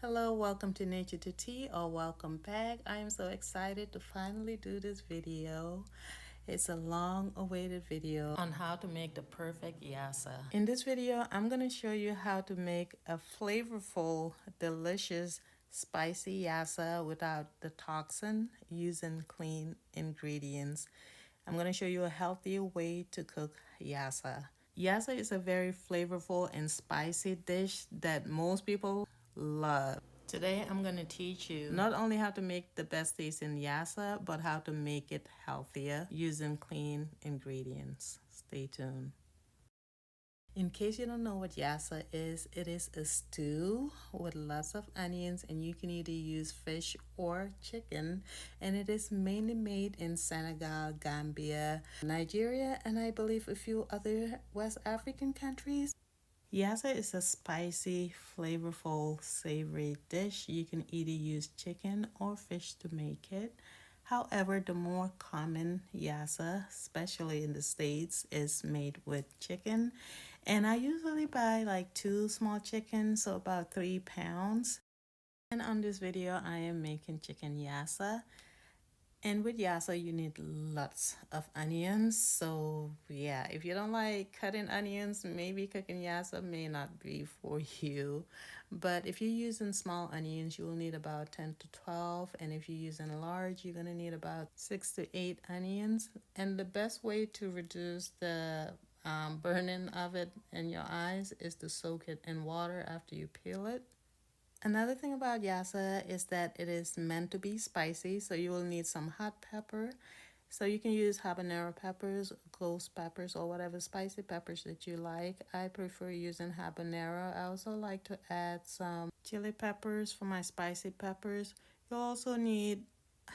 Hello, welcome to Nature to Tea or welcome back. I am so excited to finally do this video. It's a long awaited video on how to make the perfect yassa. In this video, I'm going to show you how to make a flavorful, delicious, spicy yassa without the toxin using clean ingredients. I'm going to show you a healthier way to cook yassa. Yassa is a very flavorful and spicy dish that most people love. Today I'm going to teach you not only how to make the best taste in yassa, but how to make it healthier using clean ingredients. Stay tuned. In case you don't know what yassa is, it is a stew with lots of onions, and you can either use fish or chicken. And it is mainly made in Senegal, Gambia, Nigeria, and I believe a few other West African countries. Yassa is a spicy, flavorful, savory dish. You can either use chicken or fish to make it. However, the more common yassa, especially in the States, is made with chicken. And I usually buy like 2 small chickens, so about 3 pounds. And on this video, I am making chicken yassa. And with yassa, you need lots of onions. So yeah, if you don't like cutting onions, maybe cooking yassa may not be for you. But if you're using small onions, you will need about 10 to 12. And if you're using large, you're gonna need about 6 to 8 onions. And the best way to reduce the burning of it in your eyes is to soak it in water after you peel it. Another thing about yassa is that it is meant to be spicy, so you will need some hot pepper. So you can use habanero peppers, ghost peppers, or whatever spicy peppers that you like. I prefer using habanero. I also like to add some chili peppers for my spicy peppers. You'll also need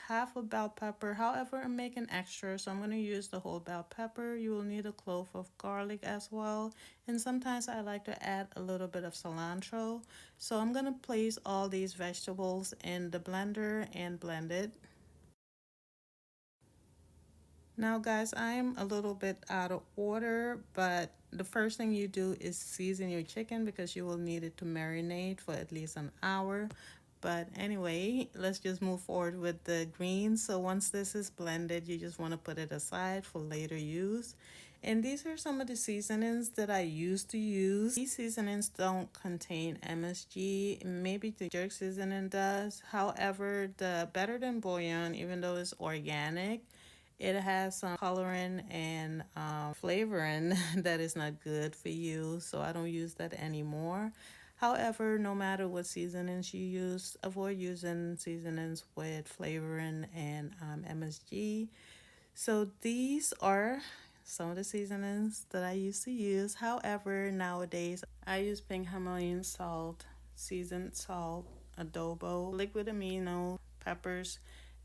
half a bell pepper. However, I'm making extra, so I'm going to use the whole bell pepper. You will need a clove of garlic as well. And sometimes I like to add a little bit of cilantro. So I'm going to place all these vegetables in the blender and blend it. Now guys, I'm a little bit out of order, but the first thing you do is season your chicken because you will need it to marinate for at least an hour. But anyway, let's just move forward with the greens. So once this is blended, you just want to put it aside for later use. And these are some of the seasonings that I used to use. These seasonings don't contain MSG. Maybe the jerk seasoning does. However, the Better Than Bouillon, even though it's organic, it has some coloring and flavoring that is not good for you, so I don't use that anymore. However, no matter what seasonings you use, avoid using seasonings with flavoring and MSG. So these are some of the seasonings that I used to use. However, nowadays I use pink Himalayan salt, seasoned salt, adobo, liquid amino, peppers,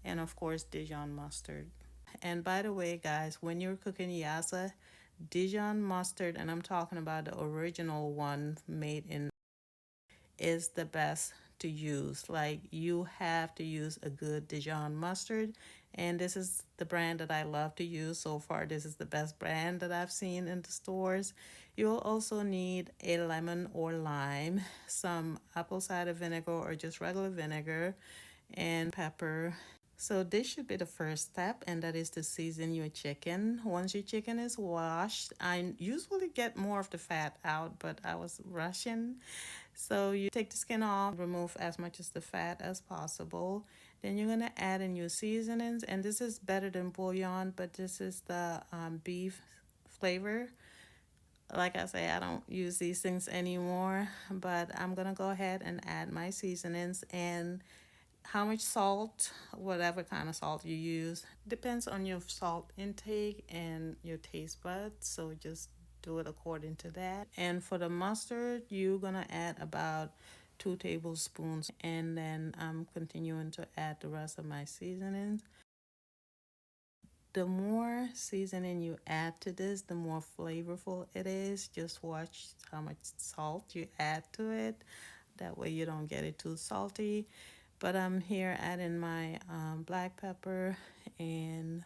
and of course Dijon mustard. And by the way, guys, when you're cooking yassa, Dijon mustard, and I'm talking about the original one made in, is the best to use. Like, you have to use a good Dijon mustard, and this is the brand that I love to use so far. This is the best brand that I've seen in the stores. You'll also need a lemon or lime, some apple cider vinegar or just regular vinegar, and pepper. So this should be the first step, and that is to season your chicken. Once your chicken is washed, I usually get more of the fat out, but I was rushing. So you take the skin off, remove as much of the fat as possible. Then you're gonna add in your seasonings, and this is Better Than Bouillon, but this is the beef flavor. Like I say, I don't use these things anymore, but I'm gonna go ahead and add my seasonings and how much salt, whatever kind of salt you use, depends on your salt intake and your taste buds, so just do it according to that. And for the mustard, you're gonna add about 2 tablespoons, and then I'm continuing to add the rest of my seasonings. The more seasoning you add to this, the more flavorful it is. Just watch how much salt you add to it, that way you don't get it too salty. But I'm here adding my black pepper, and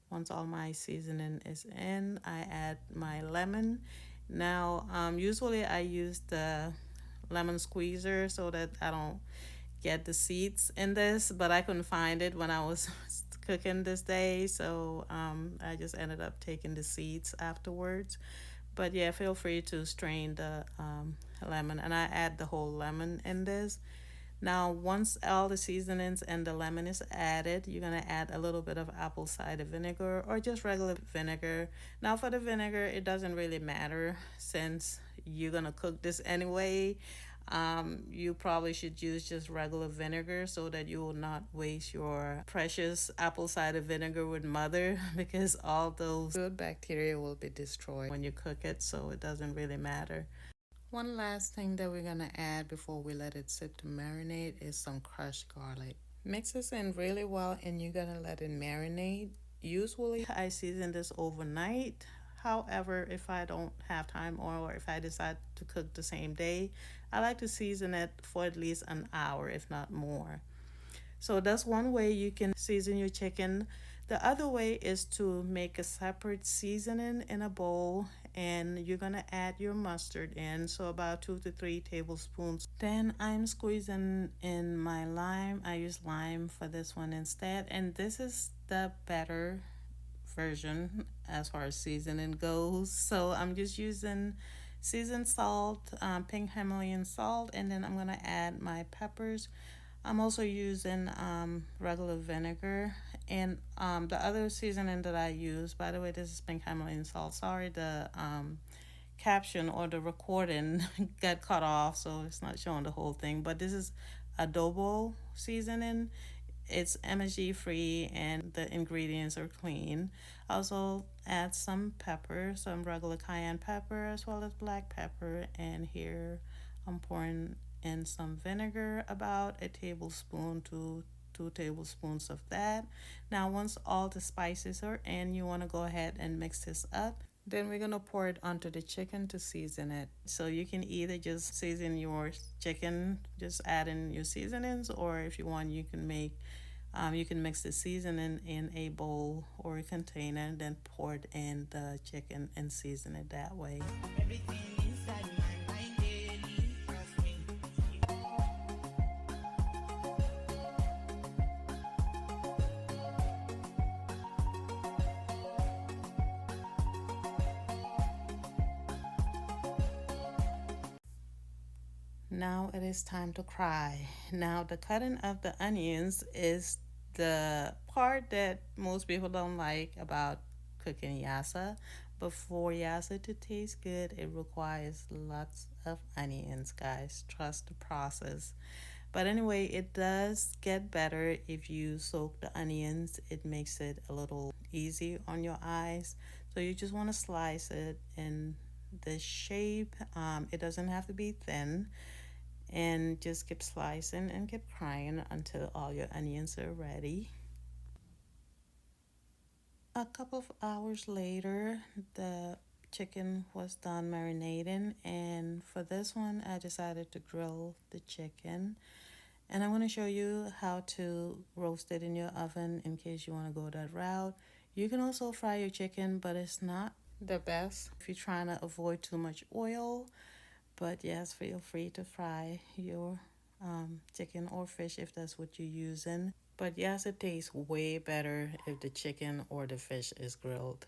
once all my seasoning is in, I add my lemon. Now, usually I use the lemon squeezer so that I don't get the seeds in this, but I couldn't find it when I was cooking this day, so I just ended up taking the seeds afterwards. But yeah, feel free to strain the lemon, and I add the whole lemon in this. Now, once all the seasonings and the lemon is added, you're gonna add a little bit of apple cider vinegar or just regular vinegar. Now, for the vinegar, it doesn't really matter since you're gonna cook this anyway. You probably should use just regular vinegar so that you will not waste your precious apple cider vinegar with mother because all those good bacteria will be destroyed when you cook it, so it doesn't really matter. One last thing that we're gonna add before we let it sit to marinate is some crushed garlic. Mix this in really well and you're gonna let it marinate. Usually I season this overnight. However, if I don't have time or if I decide to cook the same day, I like to season it for at least an hour, if not more. So that's one way you can season your chicken. The other way is to make a separate seasoning in a bowl and you're gonna add your mustard in, so about 2 to 3 tablespoons. Then I'm squeezing in my lime. I use lime for this one instead, and this is the better version as far as seasoning goes. So I'm just using seasoned salt, pink Himalayan salt, and then I'm gonna add my peppers. I'm also using regular vinegar, and the other seasoning that I use, by the way, this is pink Himalayan salt. Sorry, the caption or the recording got cut off, so it's not showing the whole thing. But this is adobo seasoning. It's MSG free and the ingredients are clean. Also add some pepper, some regular cayenne pepper as well as black pepper, and here I'm pouring in some vinegar, about a tablespoon to 2 tablespoons of that. Now once all the spices are in, you want to go ahead and mix this up. Then we're gonna pour it onto the chicken to season it. So you can either just season your chicken, just add in your seasonings, or if you want, you can mix the seasoning in a bowl or a container, then pour it in the chicken and season it that way. Now it is time to cry. Now, the cutting of the onions is the part that most people don't like about cooking yassa. But for yassa to taste good, it requires lots of onions, guys. Trust the process. But anyway, it does get better if you soak the onions. It makes it a little easy on your eyes. So you just want to slice it in the shape. It doesn't have to be thin, and just keep slicing and keep frying until all your onions are ready. A couple of hours later, the chicken was done marinating, and for this one I decided to grill the chicken, and I'm going to show you how to roast it in your oven in case you want to go that route. You can also fry your chicken, but it's not the best if you're trying to avoid too much oil. But yes, feel free to fry your chicken or fish if that's what you're using. But yes, it tastes way better if the chicken or the fish is grilled.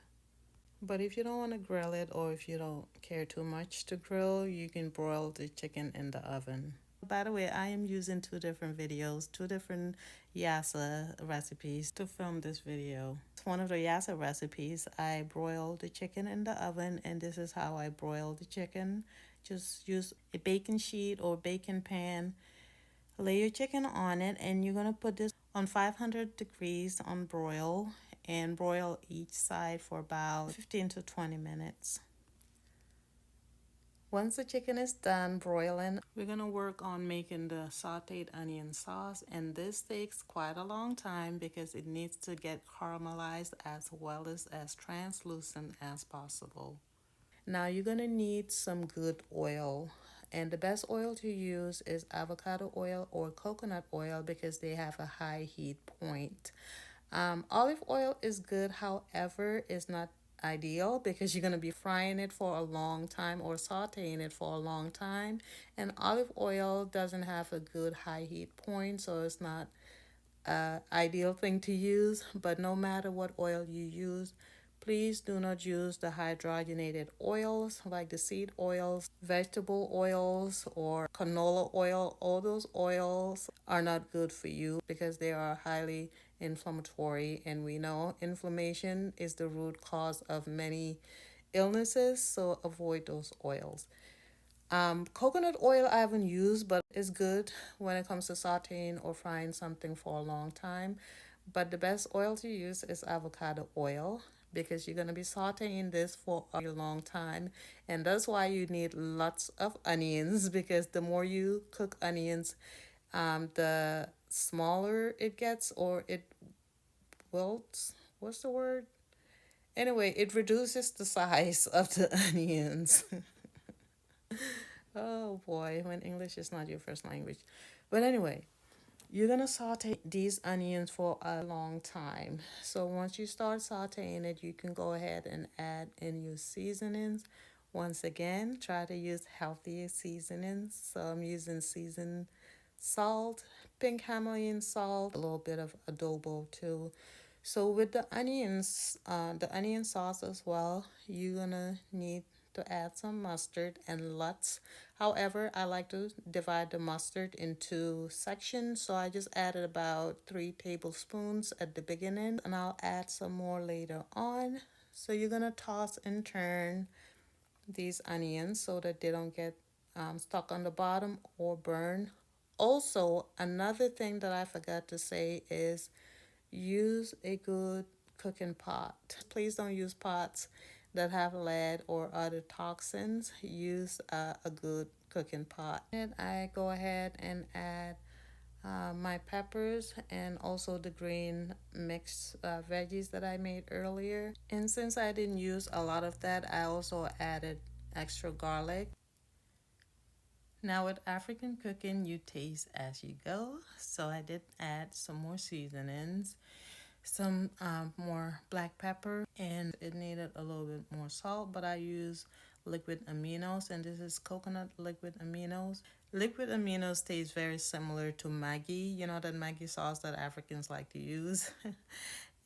But if you don't want to grill it, or if you don't care too much to grill, you can broil the chicken in the oven. By the way, I am using two different videos, two different yassa recipes to film this video. It's one of the yassa recipes. I broiled the chicken in the oven, and this is how I broil the chicken. Just use a baking sheet or baking pan. Lay your chicken on it, and you're gonna put this on 500 degrees on broil, and broil each side for about 15 to 20 minutes. Once the chicken is done broiling, we're gonna work on making the sauteed onion sauce, and this takes quite a long time because it needs to get caramelized as well as translucent as possible. Now you're gonna need some good oil, and the best oil to use is avocado oil or coconut oil because they have a high heat point. Olive oil is good, however, it's not ideal because you're going to be frying it for a long time or sauteing it for a long time. And olive oil doesn't have a good high heat point, so it's not ideal thing to use. But no matter what oil you use, please do not use the hydrogenated oils like the seed oils, vegetable oils, or canola oil. All those oils are not good for you because they are highly inflammatory, and we know inflammation is the root cause of many illnesses, so avoid those oils. Coconut oil I haven't used, but it's good when it comes to sauteing or frying something for a long time. But the best oil to use is avocado oil because you're going to be sauteing this for a long time. And that's why you need lots of onions because the more you cook onions, the smaller it gets or it wilts. What's the word? Anyway, it reduces the size of the onions. Oh boy, when English is not your first language. But anyway, you're gonna saute these onions for a long time. So once you start sauteing it, you can go ahead and add in your seasonings. Once again, try to use healthy seasonings. So I'm using seasoned salt, pink Himalayan salt, a little bit of adobo too. So with the onion sauce as well, you're gonna need to add some mustard and lots. However, I like to divide the mustard into sections, so I just added about 3 tablespoons at the beginning, and I'll add some more later on. So you're gonna toss and turn these onions so that they don't get stuck on the bottom or burn. Also, another thing that I forgot to say is use a good cooking pot. Please don't use pots that have lead or other toxins. Use a good cooking pot. And I go ahead and add my peppers and also the green mixed veggies that I made earlier. And since I didn't use a lot of that, I also added extra garlic. Now with African cooking, you taste as you go. So I did add some more seasonings, some more black pepper, and it needed a little bit more salt, but I use liquid aminos, and this is coconut liquid aminos. Liquid aminos taste very similar to Maggi, you know, that Maggi sauce that Africans like to use.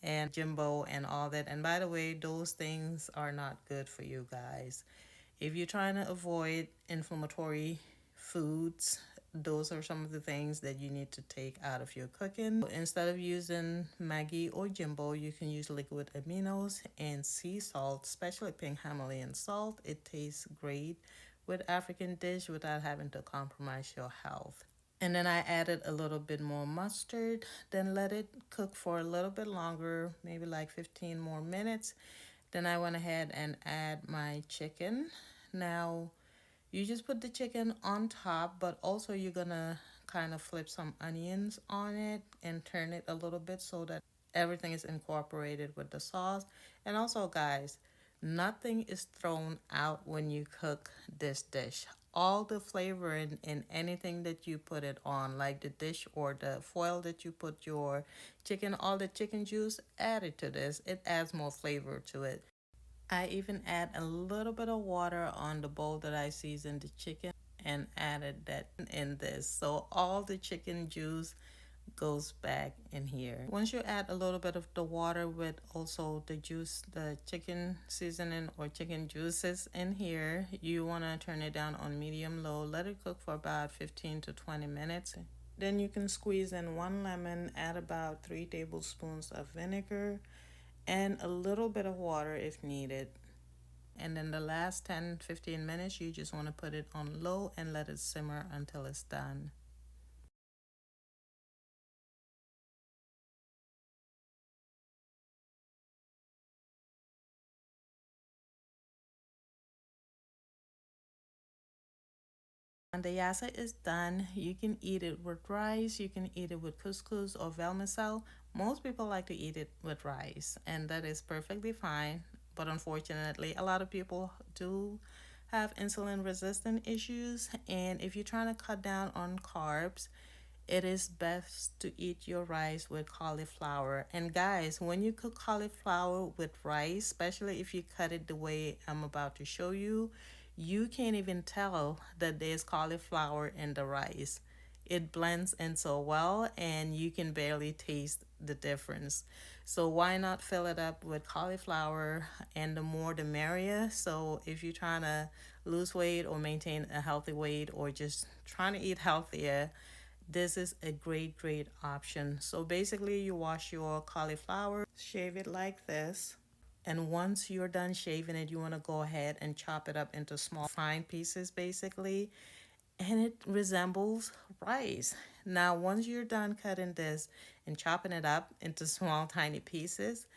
And Jimbo and all that. And by the way, those things are not good for you guys. If you're trying to avoid inflammatory foods, those are some of the things that you need to take out of your cooking. Instead of using Maggi or Jimbo, you can use liquid aminos and sea salt, especially pink Himalayan salt. It tastes great with African dish without having to compromise your health. And then I added a little bit more mustard, then let it cook for a little bit longer, maybe like 15 more minutes. Then I went ahead and add my chicken. Now, you just put the chicken on top, but also you're gonna kind of flip some onions on it and turn it a little bit so that everything is incorporated with the sauce. And also, guys, nothing is thrown out when you cook this dish. All the flavor in anything that you put it on, like the dish or the foil that you put your chicken, all the chicken juice added to this, it adds more flavor to it. I even add a little bit of water on the bowl that I seasoned the chicken and added that in this. So all the chicken juice goes back in here. Once you add a little bit of the water with also the juice, the chicken seasoning or chicken juices in here, you want to turn it down on medium low. Let it cook for about 15 to 20 minutes. Then you can squeeze in 1 lemon, add about 3 tablespoons of vinegar, and a little bit of water if needed. And then the last 10-15 minutes, you just want to put it on low and let it simmer until it's done. When the yassa is done, you can eat it with rice, you can eat it with couscous or vermicell. Most people like to eat it with rice, and that is perfectly fine. But unfortunately, a lot of people do have insulin resistant issues, and if you're trying to cut down on carbs, it is best to eat your rice with cauliflower. And guys, when you cook cauliflower with rice, especially if you cut it the way I'm about to show you, you can't even tell that there's cauliflower in the rice. It blends in so well and you can barely taste the difference. So why not fill it up with cauliflower, and the more the merrier. So if you're trying to lose weight or maintain a healthy weight or just trying to eat healthier, this is a great option. So basically you wash your cauliflower, shave it like this. And once you're done shaving it, you want to go ahead and chop it up into small fine pieces basically, and it resembles rice. Now, once you're done cutting this and chopping it up into small, tiny pieces,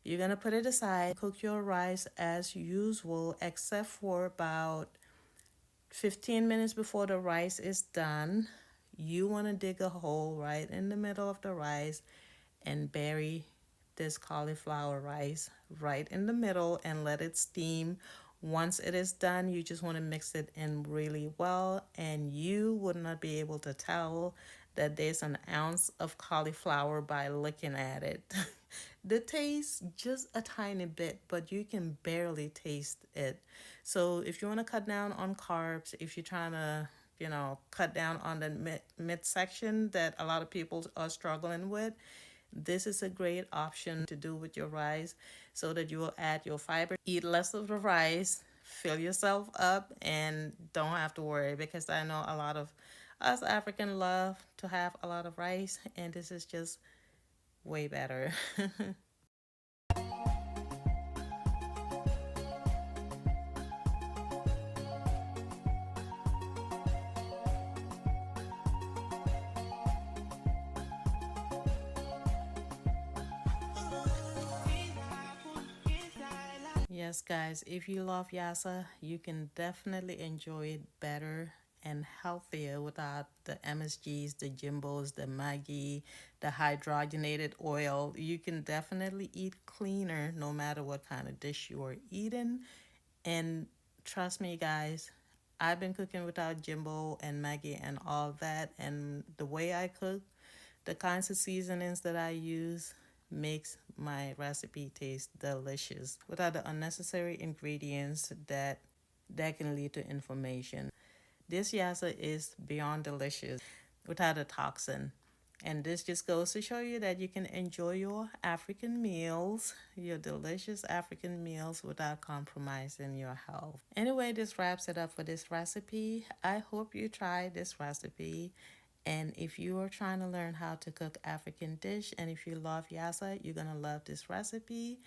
you're gonna put it aside, cook your rice as usual, except for about 15 minutes before the rice is done. You wanna dig a hole right in the middle of the rice and bury this cauliflower rice right in the middle and let it steam. Once it is done, you just want to mix it in really well, and you would not be able to tell that there's an ounce of cauliflower by looking at it. The taste just a tiny bit, but you can barely taste it. So if you want to cut down on carbs, if you're trying to cut down on the midsection that a lot of people are struggling with, this is a great option to do with your rice, so that you will add your fiber, eat less of the rice, fill yourself up, and don't have to worry, because I know a lot of us African love to have a lot of rice, and this is just way better. Yes, guys, if you love Yassa, you can definitely enjoy it better and healthier without the MSGs, the Jimbos, the Maggi, the hydrogenated oil. You can definitely eat cleaner no matter what kind of dish you are eating. And trust me, guys, I've been cooking without Jimbo and Maggi and all that. And the way I cook, the kinds of seasonings that I use makes my recipe taste delicious without the unnecessary ingredients that can lead to inflammation. This yassa is beyond delicious without a toxin. And this just goes to show you that you can enjoy your African meals, your delicious African meals, without compromising your health. Anyway, this wraps it up for this recipe. I hope you try this recipe. And if you are trying to learn how to cook African dish, and if you love yassa, you're going to love this recipe.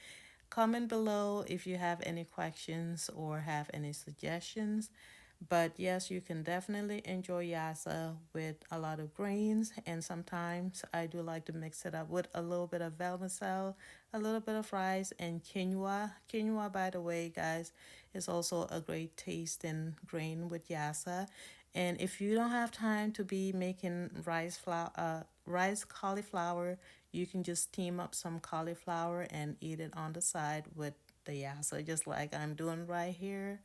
Comment below if you have any questions or have any suggestions. But yes, you can definitely enjoy yassa with a lot of grains, and sometimes I do like to mix it up with a little bit of vermicelli, a little bit of rice, and quinoa. Quinoa, by the way, guys, is also a great tasting grain with yassa. And if you don't have time to be making rice cauliflower, you can just steam up some cauliflower and eat it on the side with the yassa, just like I'm doing right here.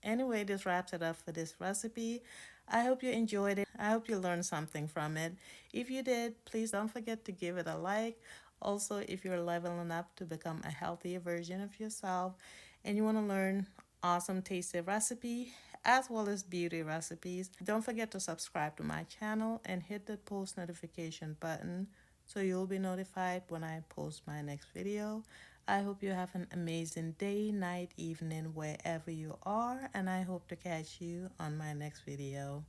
Anyway, this wraps it up for this recipe. I hope you enjoyed it. I hope you learned something from it. If you did, please don't forget to give it a like. Also, if you're leveling up to become a healthier version of yourself and you want to learn awesome tasty recipe as well as beauty recipes, don't forget to subscribe to my channel and hit the post notification button so you'll be notified when I post my next video. I hope you have an amazing day, night, evening, wherever you are, and I hope to catch you on my next video.